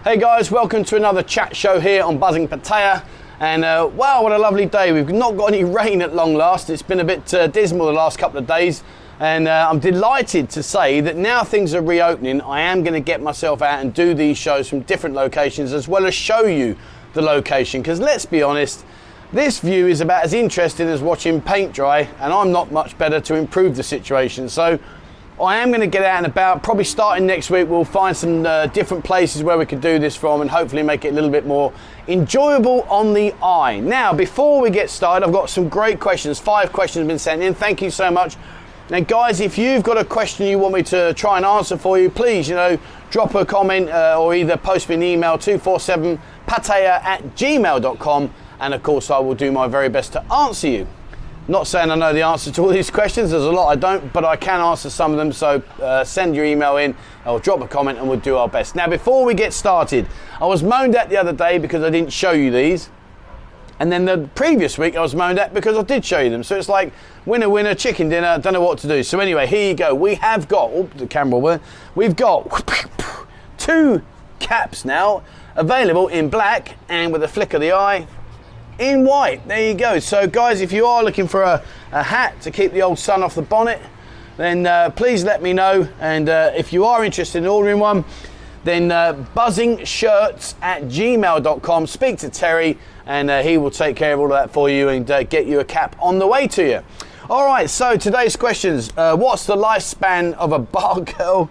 Hey guys, welcome to another chat show here on Buzzin Pattaya. And wow, what a lovely day. We've not got any rain at long last. It's been a bit dismal the last couple of days. And I'm delighted to say that now things are reopening, I am going to get myself out and do these shows from different locations, as well as show you the location. Because let's be honest, this view is about as interesting as watching paint dry, and I'm not much better to improve the situation. So I am going to get out and about. Probably starting next week, we'll find some different places where we could do this from and hopefully make it a little bit more enjoyable on the eye. Now, before we get started, I've got some great questions. 5 questions have been sent in. Thank you so much. And guys, if you've got a question you want me to try and answer for you, please, drop a comment or either post me an email, 247pattaya@gmail.com. And of course, I will do my very best to answer you. Not saying I know the answer to all these questions, there's a lot I don't, but I can answer some of them, so send your email in or drop a comment and we'll do our best. Now, before we get started, I was moaned at the other day because I didn't show you these, and then the previous week I was moaned at because I did show you them, so it's like winner, winner, chicken dinner, don't know what to do. So anyway, here you go. We have got, the camera will, we've got 2 caps now available in black and with a flick of the eye, in white. There you go. So guys, if you are looking for a hat to keep the old sun off the bonnet, then please let me know. And if you are interested in ordering one, then buzzinshirts@gmail.com. Speak to Terry and he will take care of all of that for you and get you a cap on the way to you. All right, so today's questions. What's the lifespan of a bar girl?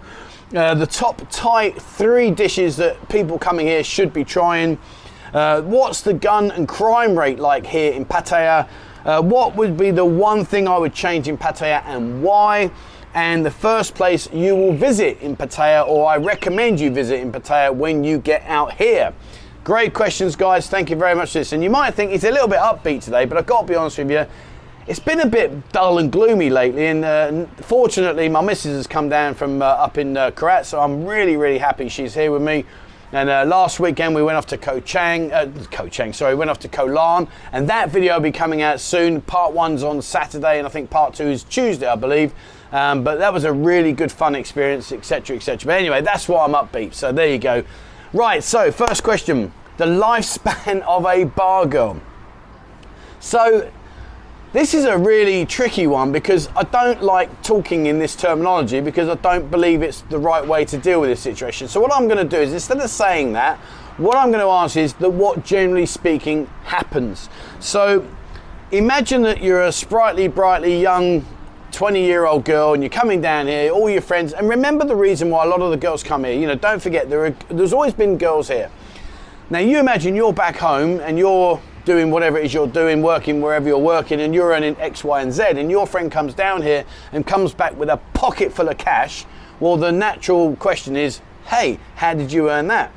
The top Thai 3 dishes that people coming here should be trying. What's the gun and crime rate like here in Pattaya? What would be the one thing I would change in Pattaya and why? And the first place you will visit in Pattaya, or I recommend you visit in Pattaya when you get out here. Great questions, guys. Thank you very much for this. And you might think it's a little bit upbeat today, but I've got to be honest with you, it's been a bit dull and gloomy lately. And fortunately, my missus has come down from up in Korat, so I'm really, really happy she's here with me. And last weekend we went off to went off to Koh Larn, and that video will be coming out soon. Part 1's on Saturday, and I think part 2 is Tuesday, I believe. But that was a really good fun experience, etc., etc. But anyway, that's why I'm upbeat. So there you go. Right. So first question: the lifespan of a bar girl. So this is a really tricky one because I don't like talking in this terminology because I don't believe it's the right way to deal with this situation. So what I'm going to do is, instead of saying that, what I'm going to answer is that what generally speaking happens. So imagine that you're a sprightly, brightly young 20-year-old girl and you're coming down here, all your friends, and remember the reason why a lot of the girls come here. Don't forget there's always been girls here. Now you imagine you're back home and you're doing whatever it is you're doing, working wherever you're working, and you're earning X, Y, and Z, and your friend comes down here and comes back with a pocket full of cash. Well, the natural question is, hey, how did you earn that?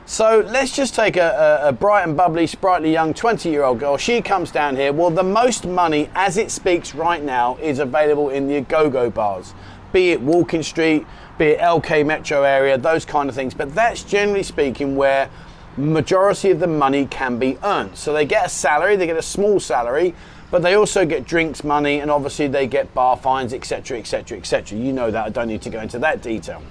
So let's just take a bright and bubbly, sprightly young 20-year-old girl. She comes down here. Well, the most money, as it speaks right now, is available in the go-go bars, be it Walking Street, be it LK Metro area, those kind of things. But that's generally speaking where majority of the money can be earned. So they get a salary, they get a small salary, but they also get drinks money, and obviously they get bar fines, etc., etc., etc. You know that, I don't need to go into that detail.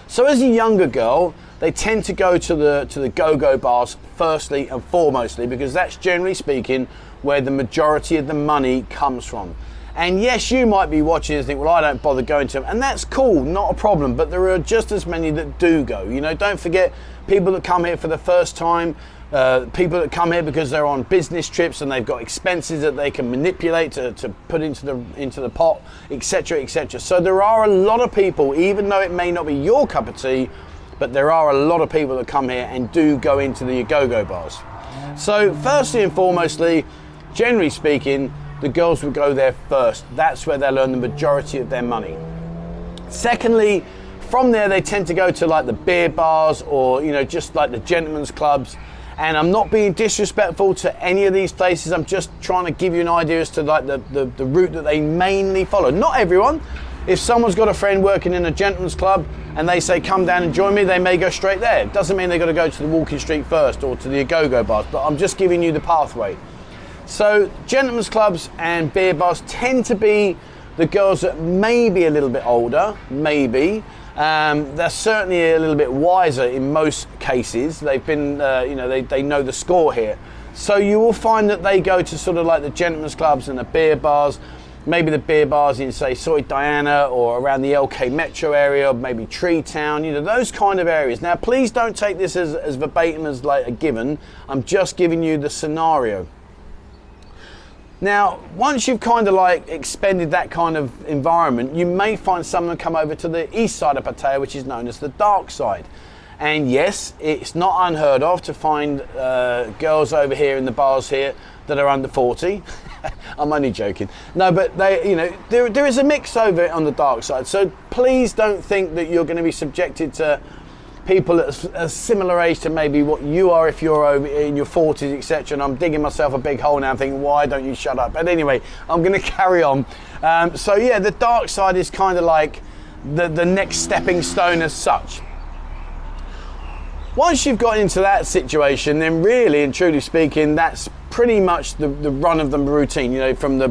So as a younger girl, they tend to go to the go-go bars firstly and foremostly, because that's generally speaking where the majority of the money comes from. And yes, you might be watching and think, well, I don't bother going to them, and that's cool, not a problem, but there are just as many that do go. Don't forget people that come here for the first time, people that come here because they're on business trips and they've got expenses that they can manipulate to put into the pot, etc., etc. So there are a lot of people, even though it may not be your cup of tea, but there are a lot of people that come here and do go into the go-go bars. So firstly and foremostly, generally speaking, the girls will go there first. That's where they'll earn the majority of their money. Secondly, from there they tend to go to like the beer bars or just like the gentlemen's clubs. And I'm not being disrespectful to any of these places. I'm just trying to give you an idea as to like the route that they mainly follow. Not everyone. If someone's got a friend working in a gentleman's club and they say come down and join me, they may go straight there. It doesn't mean they've got to go to the Walking Street first or to the go-go bars, but I'm just giving you the pathway. So gentlemen's clubs and beer bars tend to be the girls that may be a little bit older, maybe, They're certainly a little bit wiser in most cases. They've been, they know the score here. So you will find that they go to sort of like the gentlemen's clubs and the beer bars, maybe the beer bars in, say, Soy Diana or around the LK Metro area, maybe Tree Town, those kind of areas. Now, please don't take this as verbatim as like a given. I'm just giving you the scenario. Now, once you've kind of like expended that kind of environment, you may find someone come over to the east side of Pattaya, which is known as the dark side. And yes, it's not unheard of to find girls over here in the bars here that are under 40. I'm only joking. No, but there is a mix over on the dark side. So please don't think that you're going to be subjected to people at a similar age to maybe what you are if you're over in your 40s, etc. And I'm digging myself a big hole now, thinking, why don't you shut up? But anyway, I'm going to carry on. So yeah, the dark side is kind of like the next stepping stone as such. Once you've got into that situation, then really and truly speaking, that's pretty much the run of the routine. From the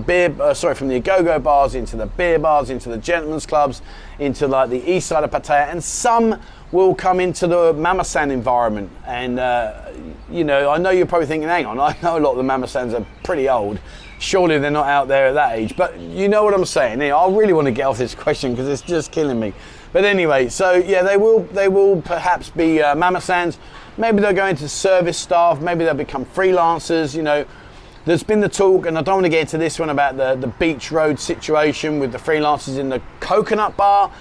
from the go-go bars into the beer bars, into the gentlemen's clubs, into like the east side of Pattaya, and some will come into the Mamasan environment. And I know you're probably thinking, hang on, I know a lot of the Mamasans are pretty old. Surely they're not out there at that age. But you know what I'm saying. I really want to get off this question because it's just killing me. But anyway, so yeah, they will perhaps be Mamasans. Maybe they'll go into service staff. Maybe they'll become freelancers. There's been the talk, and I don't want to get into this one, about the beach road situation with the freelancers in the coconut bar.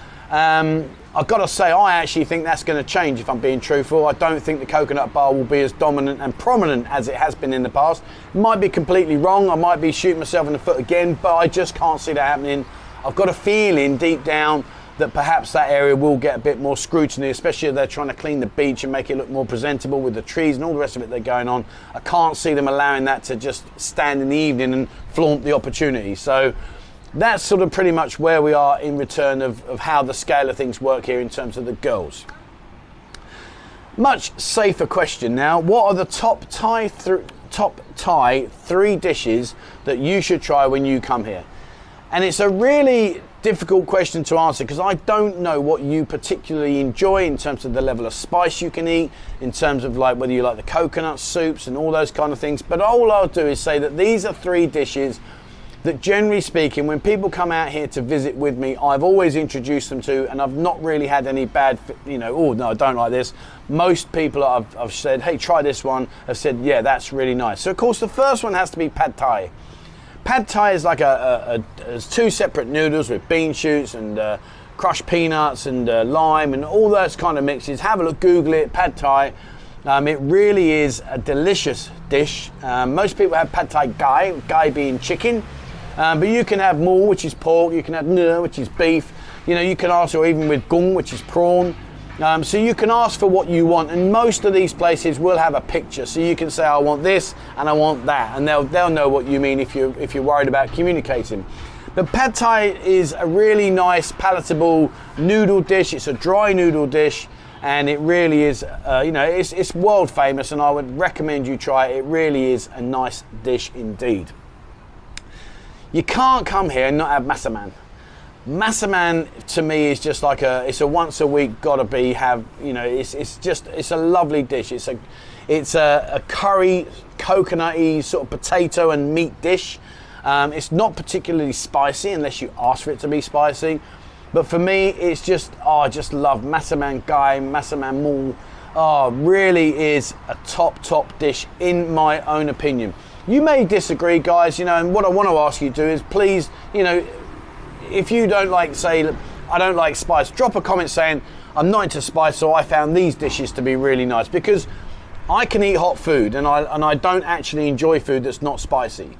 I've got to say, I actually think that's going to change, if I'm being truthful. I don't think the coconut bar will be as dominant and prominent as it has been in the past. Might be completely wrong. I might be shooting myself in the foot again, but I just can't see that happening. I've got a feeling deep down that perhaps that area will get a bit more scrutiny, especially if they're trying to clean the beach and make it look more presentable with the trees and all the rest of it they're going on. I can't see them allowing that to just stand in the evening and flaunt the opportunity. So that's sort of pretty much where we are in return of how the scale of things work here in terms of the girls. Much safer question now. What are the top Thai 3 dishes that you should try when you come here? And it's a really difficult question to answer because I don't know what you particularly enjoy in terms of the level of spice you can eat, in terms of like whether you like the coconut soups and all those kind of things. But all I'll do is say that these are 3 dishes that, generally speaking, when people come out here to visit with me, I've always introduced them to, and I've not really had any bad, oh no, I don't like this. Most people I've said, hey, try this one, have said, yeah, that's really nice. So of course the first one has to be Pad Thai. Pad Thai is like it's 2 separate noodles with bean shoots and crushed peanuts and lime and all those kind of mixes. Have a look, Google it, Pad Thai. It really is a delicious dish. Most people have Pad Thai gai being chicken. But you can have moo, which is pork, you can have nuh, which is beef, you can ask, or even with gung, which is prawn. So you can ask for what you want, and most of these places will have a picture, so you can say, I want this and I want that, and they'll know what you mean if you're worried about communicating. But Pad Thai is a really nice, palatable noodle dish. It's a dry noodle dish, and it really is, it's world famous, and I would recommend you try it. It really is a nice dish indeed. You can't come here and not have masaman. Masaman to me is just like it's a once a week gotta be have. It's a lovely dish. It's a curry, coconutty sort of potato and meat dish. It's not particularly spicy unless you ask for it to be spicy. But for me, it's just, I just love masaman gai, masaman moo. Really is a top dish in my own opinion. You may disagree, guys, and what I want to ask you to do is please, if you don't like, say, I don't like spice, drop a comment saying, I'm not into spice, so I found these dishes to be really nice, because I can eat hot food and I don't actually enjoy food that's not spicy.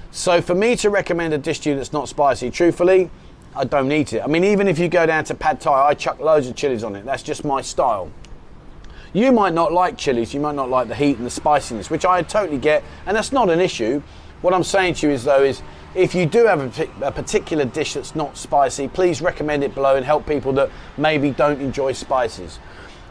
So for me to recommend a dish to you that's not spicy, truthfully, I don't eat it. I mean, even if you go down to Pad Thai, I chuck loads of chilies on it. That's just my style. You might not like chilies, you might not like the heat and the spiciness, which I totally get, and that's not an issue. What I'm saying to you is if you do have a particular dish that's not spicy, please recommend it below and help people that maybe don't enjoy spices.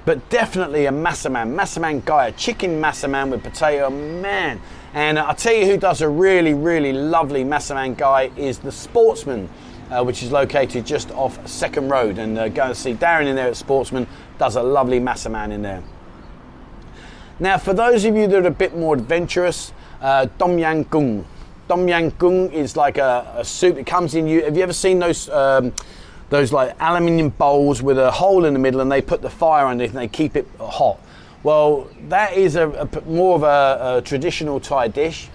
But definitely a masaman gai, a chicken masaman with potato, man. And I'll tell you who does a really, really lovely masaman gai is the Sportsman. which is located just off 2nd Road. And go and see Darren in there at Sportsman, does a lovely massa man in there. Now, for those of you that are a bit more adventurous, Tom Yam Goong. Tom Yam Goong is like a soup. It comes in. Have you ever seen those like aluminium bowls with a hole in the middle, and they put the fire underneath and they keep it hot? Well, that is more of a traditional Thai dish.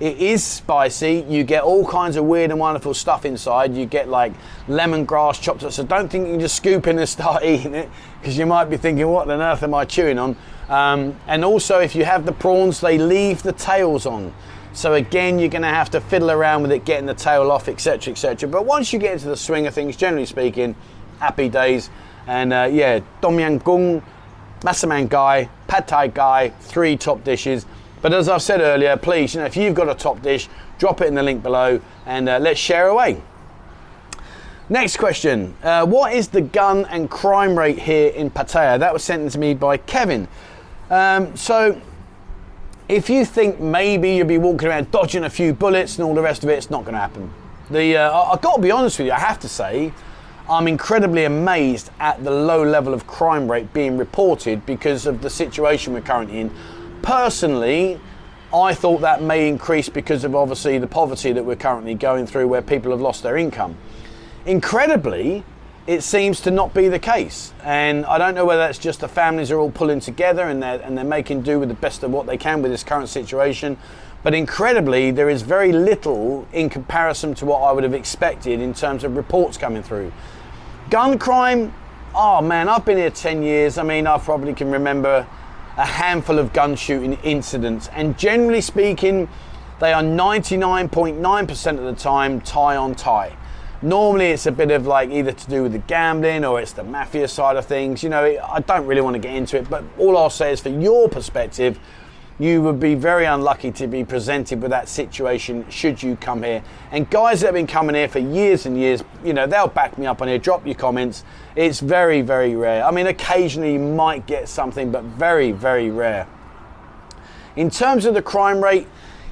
It is spicy. You get all kinds of weird and wonderful stuff inside. You get like lemongrass chopped up. So don't think you can just scoop in and start eating it, because you might be thinking, what on earth am I chewing on? And also, if you have the prawns, they leave the tails on. So again, you're going to have to fiddle around with it, getting the tail off, etc., etc. But once you get into the swing of things, generally speaking, happy days. And yeah, Tom Yam Goong, Massaman Guy, Pad Thai Guy, 3 top dishes. But as I've said earlier, please, if you've got a top dish, drop it in the link below, and let's share away. Next question. What is the gun and crime rate here in Pattaya? That was sent in to me by Kevin. So if you think maybe you'll be walking around dodging a few bullets and all the rest of it, it's not going to happen. I've got to be honest with you, I have to say, I'm incredibly amazed at the low level of crime rate being reported because of the situation we're currently in. Personally, I thought that may increase because of obviously the poverty that we're currently going through, where people have lost their income. Incredibly, it seems to not be the case, and I don't know whether that's just the families are all pulling together and they're making do with the best of what they can with this current situation. But incredibly, there is very little in comparison to what I would have expected in terms of reports coming through. Gun crime, oh man, I've been here 10 years. I mean, I probably can remember a handful of gun shooting incidents, and generally speaking, they are 99.9% of the time Thai on Thai. Normally it's a bit of like either to do with the gambling or it's the mafia side of things. I don't really want to get into it, but all I'll say is, for your perspective, you would be very unlucky to be presented with that situation should you come here. And guys that have been coming here for years and years, they'll back me up on here. Drop your comments. It's very, very rare. I mean, occasionally you might get something, but very, very rare. In terms of the crime rate,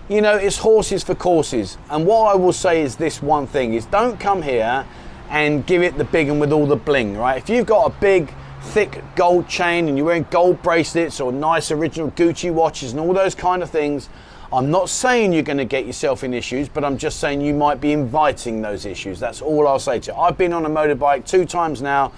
it's horses for courses. And what I will say is this one thing, is don't come here and give it the big one with all the bling, right? If you've got a big, thick gold chain and you're wearing gold bracelets or nice original Gucci watches and all those kind of things, I'm not saying you're going to get yourself in issues, but I'm just saying you might be inviting those issues. That's all I'll say to you. I've been on a motorbike 2 times now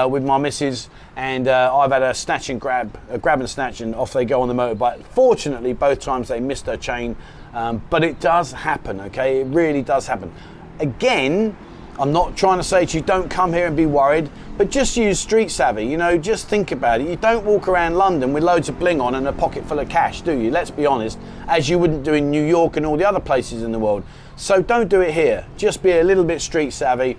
with my missus, and I've had a snatch and grab and snatch, and off they go on the motorbike. Fortunately, both times they missed her chain, but it does happen, okay? It really does happen. Again, I'm not trying to say to you, don't come here and be worried, but just use street savvy, just think about it. You don't walk around London with loads of bling on and a pocket full of cash, do you? Let's be honest, as you wouldn't do in New York and all the other places in the world. So don't do it here. Just be a little bit street savvy.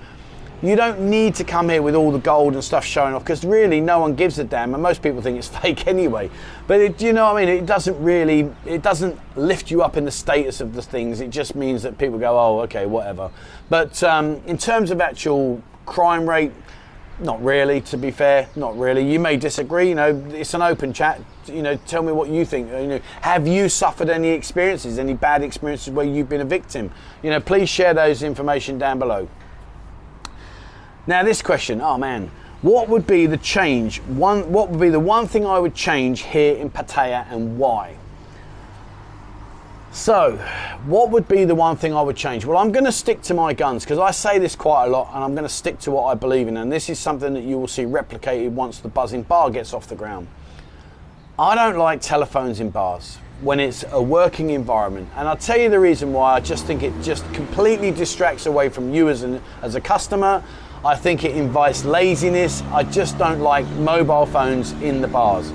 You don't need to come here with all the gold and stuff showing off, because really no one gives a damn, and most people think it's fake anyway. But it doesn't lift you up in the status of the things. It just means that people go, oh, okay, whatever. But in terms of actual crime rate, not really, to be fair, not really. You may disagree, it's an open chat. Tell me what you think. Have you suffered any experiences, any bad experiences where you've been a victim? Please share those information down below. Now this question, oh man, what would be the change? What would be the one thing I would change here in Pattaya, and why? So, what would be the one thing I would change? Well, I'm going to stick to my guns, because I say this quite a lot, and I'm going to stick to what I believe in, and this is something that you will see replicated once the Buzzin bar gets off the ground. I don't like telephones in bars when it's a working environment, and I'll tell you the reason why. I just think it just completely distracts away from you as a customer. I think it invites laziness. I just don't like mobile phones in the bars.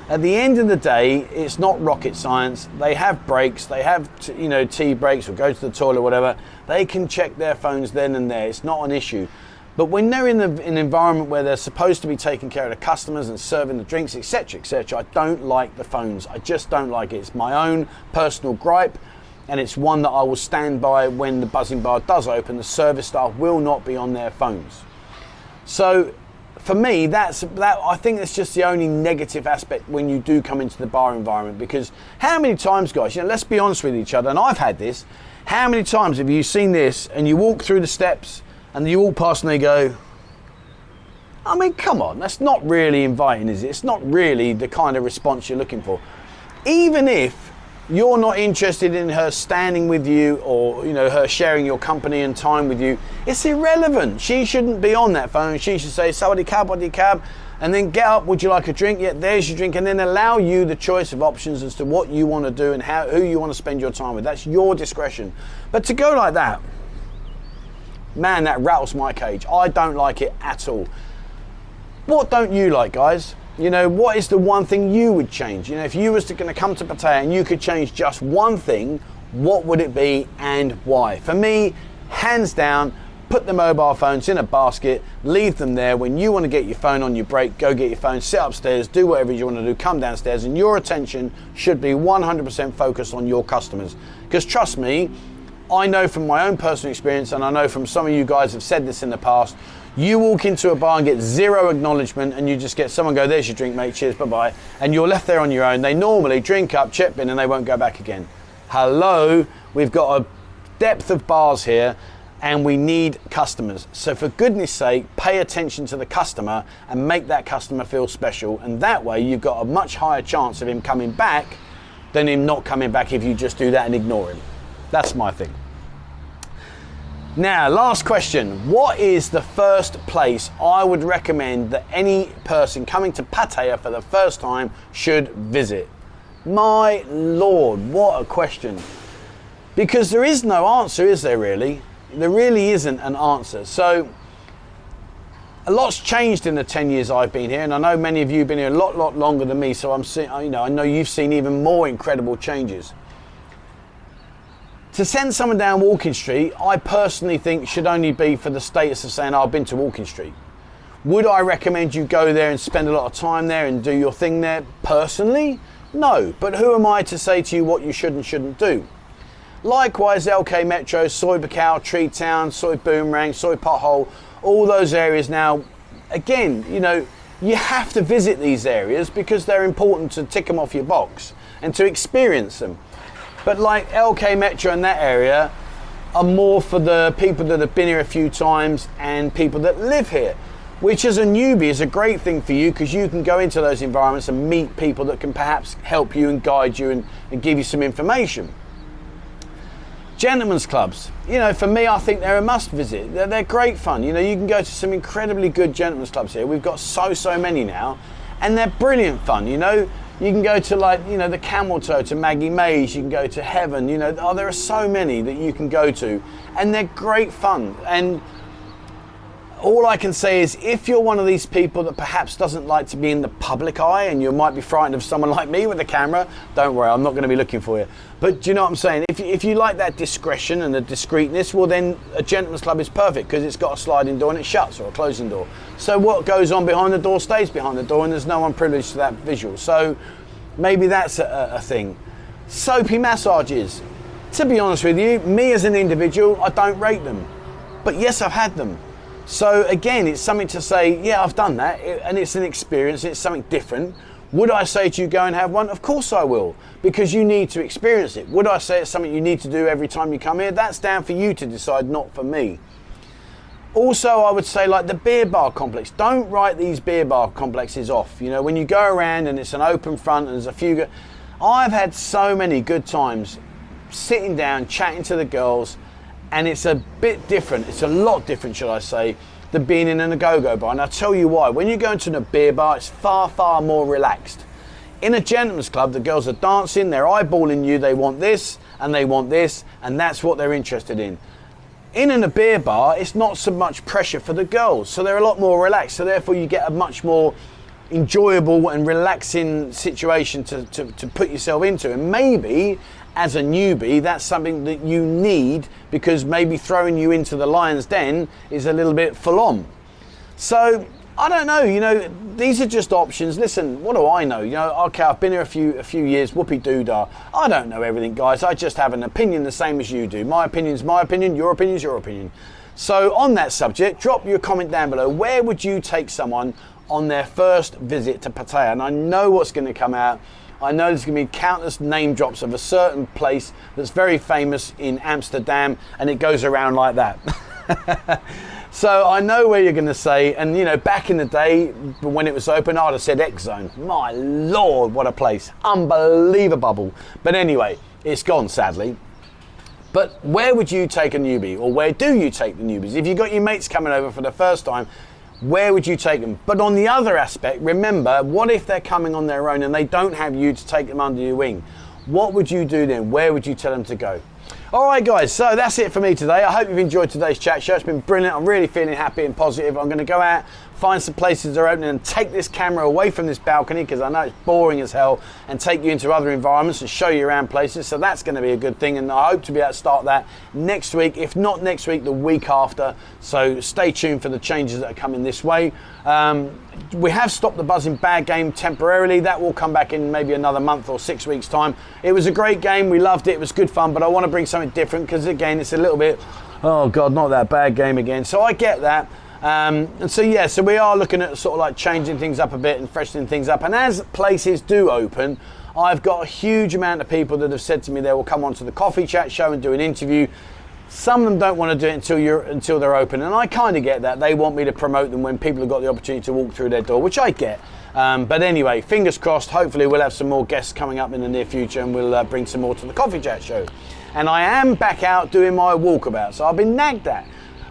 At the end of the day, it's not rocket science. They have breaks, they have tea breaks or go to the toilet or whatever. They can check their phones then and there. It's not an issue. But when they're in an environment where they're supposed to be taking care of the customers and serving the drinks, etc., etc., I don't like the phones. I just don't like it. It's my own personal gripe, and it's one that I will stand by when the Buzzin bar does open. The service staff will not be on their phones. So for me, I think that's just the only negative aspect when you do come into the bar environment. Because how many times, guys, let's be honest with each other, and I've had this, how many times have you seen this and you walk through the steps and you walk past and they go, I mean, come on, that's not really inviting, is it? It's not really the kind of response you're looking for. Even if you're not interested in her standing with you, or her sharing your company and time with you, it's irrelevant. She shouldn't be on that phone. She should say, sawadee cab, and then get up, would you like a drink? Yeah, there's your drink, and then allow you the choice of options as to what you want to do and who you want to spend your time with. That's your discretion. But to go like that, man, that rattles my cage. I don't like it at all. What don't you like, guys? What is the one thing you would change? If you was going to come to Pattaya and you could change just one thing, what would it be and why? For me, hands down, put the mobile phones in a basket, leave them there. When you want to get your phone on your break, go get your phone, sit upstairs, do whatever you want to do, come downstairs, and your attention should be 100% focused on your customers. Because trust me, I know from my own personal experience, and I know from some of you guys have said this in the past, you walk into a bar and get zero acknowledgement, and you just get someone go, there's your drink, mate, cheers, bye-bye, and you're left there on your own. They normally drink up, chip in, and they won't go back again. Hello, we've got a depth of bars here, and we need customers. So for goodness sake, pay attention to the customer and make that customer feel special, and that way you've got a much higher chance of him coming back than him not coming back if you just do that and ignore him. That's my thing. Now, last question. What is the first place I would recommend that any person coming to Pattaya for the first time should visit? My Lord, what a question. Because there is no answer, is there really? There really isn't an answer. So, a lot's changed in the 10 years I've been here, and I know many of you have been here a lot longer than me, so I know you've seen even more incredible changes. To send someone down Walking Street, I personally think should only be for the status of saying, I've been to Walking Street. Would I recommend you go there and spend a lot of time there and do your thing there? Personally, no. But who am I to say to you what you should and shouldn't do? Likewise, LK Metro, Soi Buakhao, Tree Town, Soi Boomerang, Soi Pothole, all those areas now, again, you have to visit these areas because they're important to tick them off your box and to experience them. But like LK Metro in that area are more for the people that have been here a few times and people that live here, which as a newbie is a great thing for you because you can go into those environments and meet people that can perhaps help you and guide you and give you some information. Gentlemen's clubs, for me, I think they're a must visit. They're great fun. You can go to some incredibly good gentlemen's clubs here. We've got so many now, and they're brilliant fun. You can go to the Camel Toe, to Maggie May's, you can go to Heaven, there are so many that you can go to, and they're great fun. And all I can say is if you're one of these people that perhaps doesn't like to be in the public eye and you might be frightened of someone like me with a camera, don't worry, I'm not going to be looking for you. But do you know what I'm saying? If you like that discretion and the discreetness, well then a gentleman's club is perfect because it's got a sliding door and it shuts, or a closing door. So what goes on behind the door stays behind the door, and there's no one privileged to that visual. So maybe that's a thing. Soapy massages. To be honest with you, me as an individual, I don't rate them. But yes, I've had them. So again, it's something to say, yeah, I've done that, and it's an experience, it's something different. Would I say to you, go and have one? Of course I will, because you need to experience it. Would I say it's something you need to do every time you come here? That's down for you to decide, not for me. Also, I would say like the beer bar complex. Don't write these beer bar complexes off. When you go around and it's an open front and there's a few... I've had so many good times sitting down, chatting to the girls, and it's a bit different. It's a lot different, should I say, than being in a go-go bar. And I'll tell you why. When you go into a beer bar, it's far more relaxed. In a gentleman's club, the girls are dancing, they're eyeballing you, they want this, and that's what they're interested in. In a beer bar, it's not so much pressure for the girls, so they're a lot more relaxed, so therefore you get a much more enjoyable and relaxing situation to put yourself into. And maybe as a newbie, that's something that you need, because maybe throwing you into the lion's den is a little bit full on. So I don't know, these are just options. Listen, what do I know? Okay, I've been here a few years, whoopee-doo-dah. I don't know everything, guys. I just have an opinion the same as you do. My opinion's my opinion, your opinion's your opinion. So on that subject, drop your comment down below. Where would you take someone on their first visit to Pattaya? And I know what's going to come out. I know there's going to be countless name drops of a certain place that's very famous in Amsterdam, and it goes around like that. So I know where you're going to say, and you know, back in the day when it was open, I'd have said X Zone. My Lord, what a place. Unbelievable. But anyway, it's gone, sadly. But where would you take a newbie, or where do you take the newbies? If you've got your mates coming over for the first time, where would you take them? But on the other aspect, remember, what if they're coming on their own and they don't have you to take them under your wing? What would you do then? Where would you tell them to go? All right, guys, so that's it for me today. I hope you've enjoyed today's chat show. It's been brilliant. I'm really feeling happy and positive. I'm going to go out, find some places that are opening and take this camera away from this balcony because I know it's boring as hell, and take you into other environments and show you around places. So that's going to be a good thing, and I hope to be able to start that next week. If not next week, the week after. So stay tuned for the changes that are coming this way. We have stopped the Buzzin bag game temporarily. That will come back in maybe another month or 6 weeks time. It was a great game. We loved it. It was good fun, but I want to bring something different because again, it's a little bit, oh God, not that bad game again. So I get that. And so yeah, so we are looking at sort of like changing things up a bit and freshening things up. And as places do open, I've got a huge amount of people that have said to me they will come onto the coffee chat show and do an interview. Some of them don't want to do it until they're open, and I kind of get that. They want me to promote them when people have got the opportunity to walk through their door, which I get. But anyway, fingers crossed. Hopefully we'll have some more guests coming up in the near future, and we'll bring some more to the coffee chat show. And I am back out doing my walkabout, so I've been nagged at.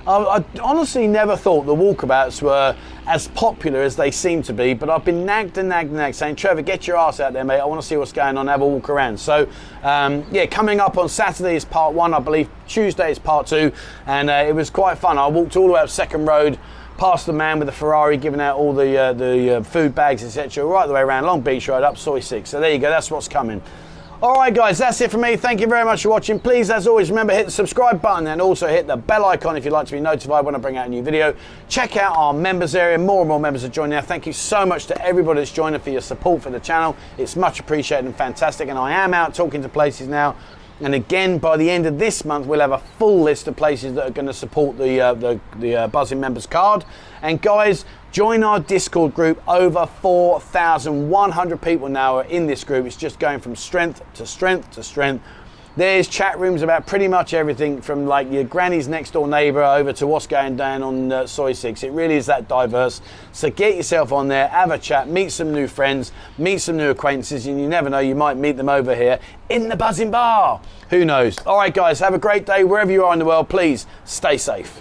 I honestly never thought the walkabouts were as popular as they seem to be, but I've been nagged and nagged and nagged, saying, Trevor, get your ass out there, mate. I want to see what's going on, have a walk around. So, yeah, coming up on Saturday is part 1, I believe. Tuesday is part 2, and it was quite fun. I walked all the way up Second Road, past the man with the Ferrari giving out all the food bags, etc., right the way around Long Beach Road up Soy 6. So there you go, that's what's coming. All right, guys, that's it for me. Thank you very much for watching. Please, as always, remember, hit the subscribe button and also hit the bell icon if you'd like to be notified when I bring out a new video. Check out our members area. More and more members are joining now. Thank you so much to everybody that's joining for your support for the channel. It's much appreciated and fantastic. And I am out talking to places now. And again, by the end of this month, we'll have a full list of places that are going to support the Buzzin members card. And guys, join our Discord group. Over 4,100 people now are in this group. It's just going from strength to strength to strength. There's chat rooms about pretty much everything from like your granny's next door neighbour over to what's going down on Soy 6. It really is that diverse. So get yourself on there, have a chat, meet some new friends, meet some new acquaintances, and you never know, you might meet them over here in the Buzzin bar. Who knows? All right, guys, have a great day wherever you are in the world. Please stay safe.